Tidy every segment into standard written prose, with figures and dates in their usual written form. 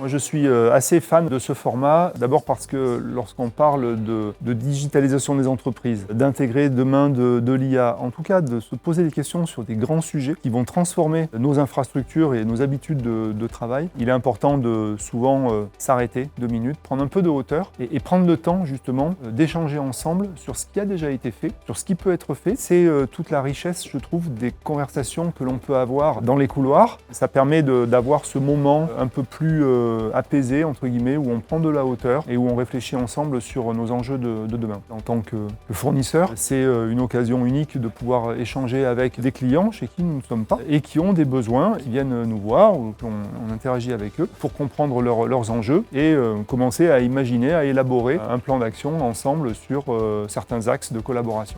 Moi, je suis assez fan de ce format, d'abord parce que lorsqu'on parle de digitalisation des entreprises, d'intégrer demain de l'IA, en tout cas de se poser des questions sur des grands sujets qui vont transformer nos infrastructures et nos habitudes de travail, il est important de souvent s'arrêter 2 minutes, prendre un peu de hauteur et prendre le temps justement d'échanger ensemble sur ce qui a déjà été fait, sur ce qui peut être fait. C'est toute la richesse, je trouve, des conversations que l'on peut avoir dans les couloirs. Ça permet d'avoir ce moment un peu plus apaisé, entre guillemets, où on prend de la hauteur et où on réfléchit ensemble sur nos enjeux de demain. En tant que fournisseur, c'est une occasion unique de pouvoir échanger avec des clients chez qui nous ne sommes pas et qui ont des besoins, qui viennent nous voir ou qu'on interagit avec eux pour comprendre leurs enjeux et commencer à imaginer, à élaborer un plan d'action ensemble sur certains axes de collaboration.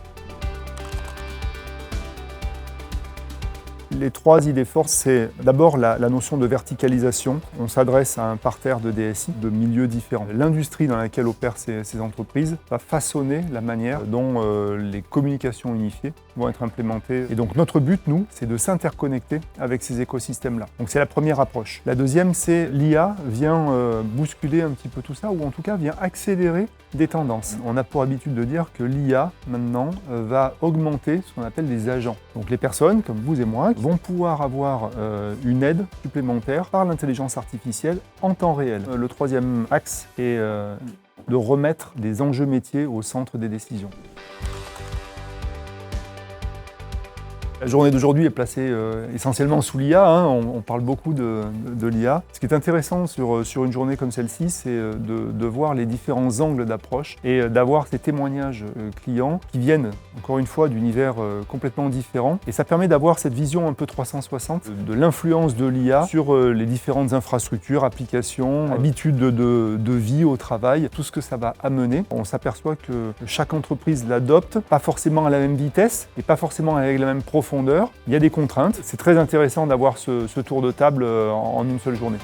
Les 3 idées fortes, c'est d'abord la notion de verticalisation. On s'adresse à un parterre de DSI de milieux différents. L'industrie dans laquelle opèrent ces entreprises va façonner la manière dont les communications unifiées vont être implémentées. Et donc notre but, nous, c'est de s'interconnecter avec ces écosystèmes-là. Donc c'est la première approche. La deuxième, c'est l'IA vient bousculer un petit peu tout ça, ou en tout cas vient accélérer des tendances. On a pour habitude de dire que l'IA, maintenant, va augmenter ce qu'on appelle des agents. Donc les personnes, comme vous et moi, vont pouvoir avoir une aide supplémentaire par l'intelligence artificielle en temps réel. Le troisième axe est de remettre des enjeux métiers au centre des décisions. La journée d'aujourd'hui est placée essentiellement sous l'IA, on parle beaucoup de l'IA. Ce qui est intéressant sur une journée comme celle-ci, c'est de voir les différents angles d'approche et d'avoir ces témoignages clients qui viennent, encore une fois, d'univers complètement différents. Et ça permet d'avoir cette vision un peu 360 de l'influence de l'IA sur les différentes infrastructures, applications, habitudes de vie au travail, tout ce que ça va amener. On s'aperçoit que chaque entreprise l'adopte, pas forcément à la même vitesse et pas forcément avec la même profondeur. Il y a des contraintes. C'est très intéressant d'avoir ce tour de table en une seule journée.